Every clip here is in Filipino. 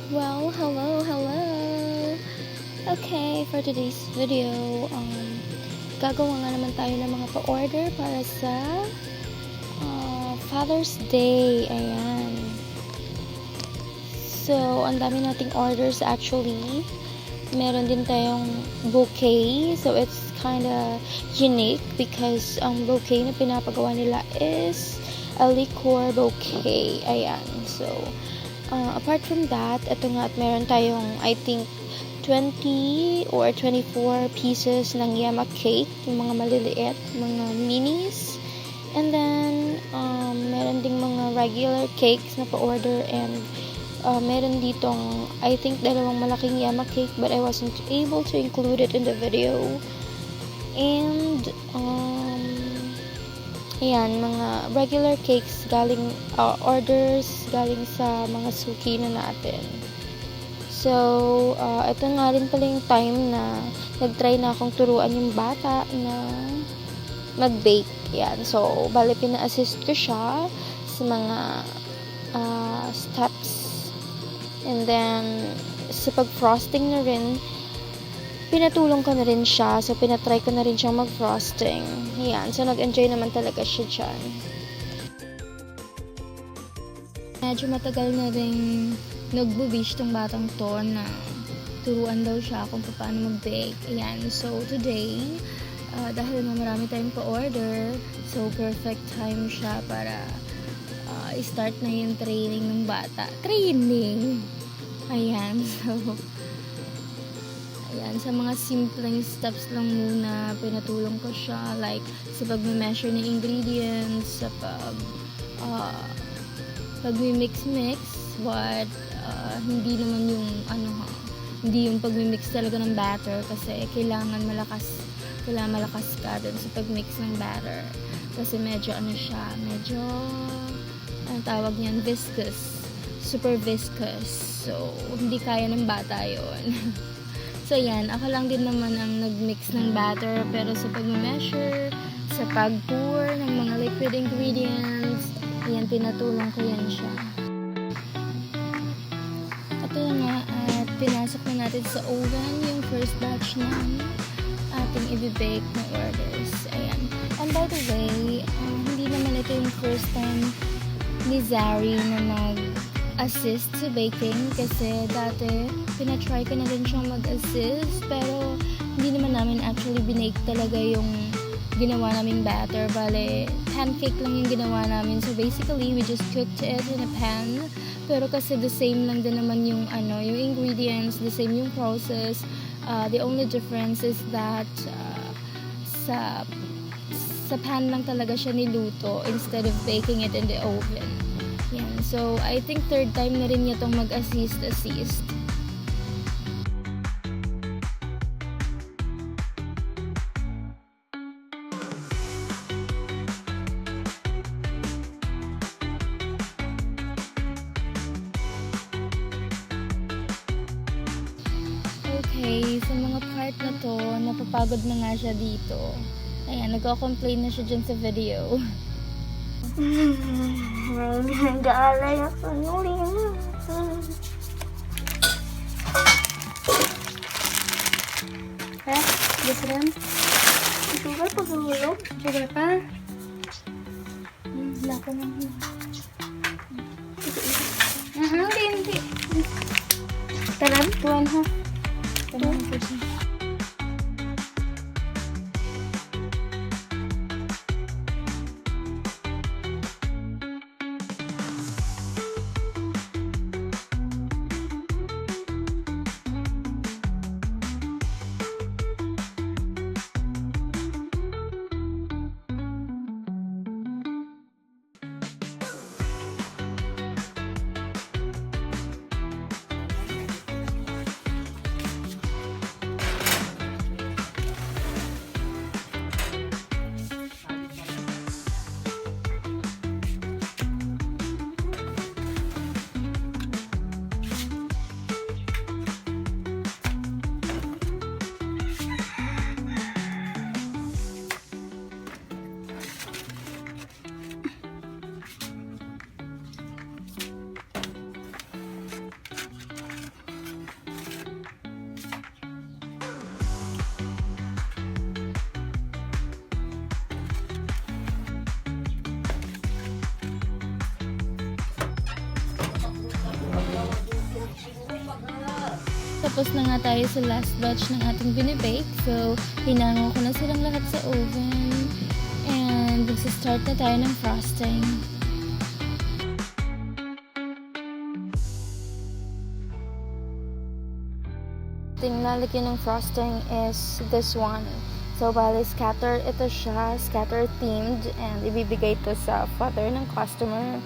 Well, hello. Okay, for today's video, gagawa nga naman tayo ng mga pa-order para sa Father's Day. Ayan. So, ang dami nating orders actually. Meron din tayong bouquet. So, it's kinda unique because ang bouquet na pinapagawa nila is a liquor bouquet. Ayan. So, apart from that, ito nga at meron tayong, I think, 20 or 24 pieces ng yama cake, yung mga maliliit, mga minis. And then, meron ding mga regular cakes na pa-order and meron ditong, I think, dalawang malaking yama cake but I wasn't able to include it in the video. And, ayan, mga regular cakes galing, orders galing sa mga suki na natin. So, ito nga rin pala yung time na nag-try na akong turuan yung bata na mag-bake. Yan. So, bale pina-assist ko siya sa mga steps. And then, sa pag-frosting na rin, pinatulong ko na rin siya. So, pinatry ko na rin siyang mag-frosting. Yan. So, nag-enjoy naman talaga siya dyan. Medyo matagal na rin nagbo-wish tong batang to na turuan daw siya kung paano mag-bake. Ayan. So, today, dahil marami tayong pa-order, so perfect time siya para i-start na yung training ng bata. Training! Ayan. So, ayan. Sa mga simpleng steps lang muna, pinatulong ko siya. Like, sa pag-measure ng ingredients, sa pag-mix, but hindi naman yung hindi yung pag-mix talaga ng batter kasi kailangan malakas ka dun sa pag-mix ng batter kasi medyo medyo tawag niyan, viscous, super viscous, so hindi kaya ng bata yon. So yan, ako lang din naman ang nag-mix ng batter pero sa pag-measure, sa pag-pour ng mga liquid ingredients, yan, pinatulong ko yan siya. Ito nga, at pinasok na natin sa oven yung first batch ng ating i-bake na orders. Ayan. And by the way, hindi naman ito yung first time ni Zari na mag-assist sa baking kasi dati pinatry ko na rin siyang mag-assist pero hindi naman namin actually binake talaga yung ginawa naming batter. Bale, pancake lang yung ginawa namin. So basically, we just cooked it in a pan. Pero kasi the same lang din naman yung yung ingredients, the same yung process. The only difference is that sa pan lang talaga siya niluto instead of baking it in the oven. Yan. So, I think third time na rin niya tong mag-assist. Okay, sa mga part na to, napapagod na nga siya dito. Ayan, nagko-complain na siya dyan sa video. Nag-aalay ako nulin. Gusto rin? Sugar pa gulog. Sugar pa? Wala ko na. Hindi. Taran? Tuwan ha? Taran ko siya. tapos na nga tayo sa last batch ng ating binibake. So, hinango ko na silang lahat sa oven. And, magsa-start na tayo ng frosting. Tinglalagyan ng frosting is this one. So, bali, scatter ito siya, scatter themed, and ibibigay ito sa father ng customer.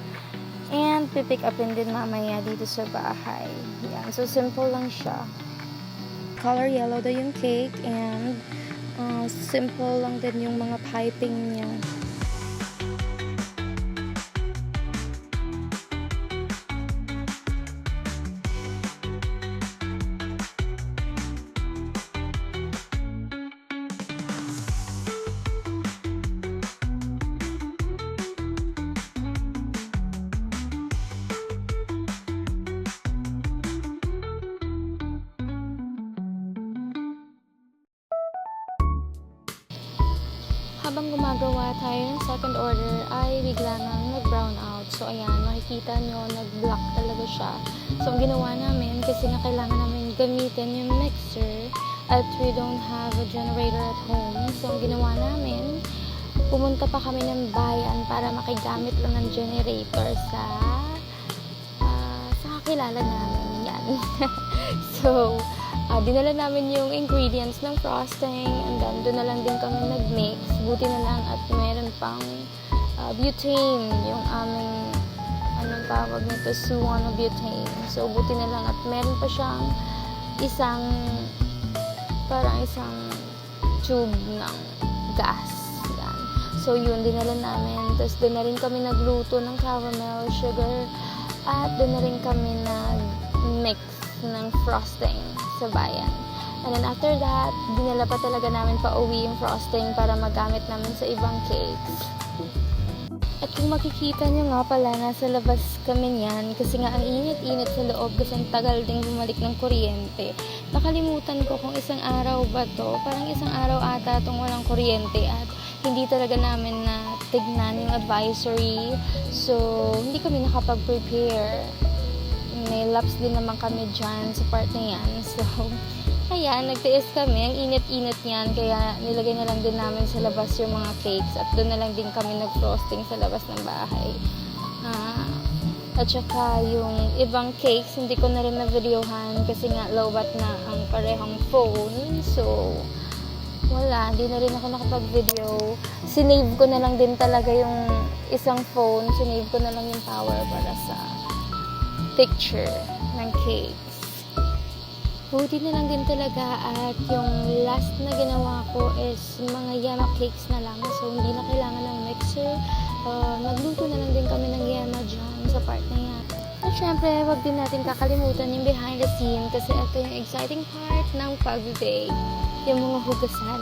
And, pipick upin din mamaya dito sa bahay. Yan. So, simple lang siya. Color yellow daw yung cake, and simple lang din yung mga piping niya. Habang gumagawa tayo ng second order, ay bigla nang nag-brown out. So, ayan, makikita nyo, nag-block talaga siya. So, ang ginawa namin, kasi na kailangan namin gamitin yung mixer at we don't have a generator at home. So, ang ginawa namin, pumunta pa kami ng bayan para makigamit lang ng generator sa kakilala namin. Yan. So, dinala namin yung ingredients ng frosting and then doon na lang din kami nag-mix. Buti na lang at meron pang butane, yung aming anong tawag nito, suanobutane. So, buti na lang at meron pa siyang parang isang tube ng gas. Yan. So, yun, dinala namin. Tapos, doon na rin kami nagluto ng caramel, sugar, at doon na rin kami nag-mix ng frosting sa bayan. And then after that, dinala pa talaga namin pa uwi yung frosting para magamit namin sa ibang cakes. At kung makikita nyo nga pala, nasa labas kami niyan kasi nga ang init-init sa loob kasi ang tagal ding bumalik ng kuryente. Nakalimutan ko kung isang araw ba to. Parang isang araw ata itong walang kuryente at hindi talaga namin na tignan yung advisory. So, hindi kami nakapag-prepare. May laps din naman kami dyan sa part na yan. So, ayan, nagtiis kami. Ang init-init niyan, kaya nilagay na lang din namin sa labas yung mga cakes at doon na lang din kami nag-frosting sa labas ng bahay. At saka yung ibang cakes, hindi ko na rin na-videohan kasi nga lowbat na ang parehong phone. So, wala, hindi na rin ako nakapag-video. Sinave ko na lang din talaga yung isang phone. Sinave ko na lang yung power para sa picture ng cakes. Buti na lang din talaga at yung last na ginawa ko is mga yama cakes na lang. So, hindi na kailangan ng mixer. Nagluto na lang din kami ng yama dyan sa part na yan. At syempre, wag din natin kakalimutan yung behind the scene kasi ito yung exciting part ng pag-bake. Yung mga hugasan.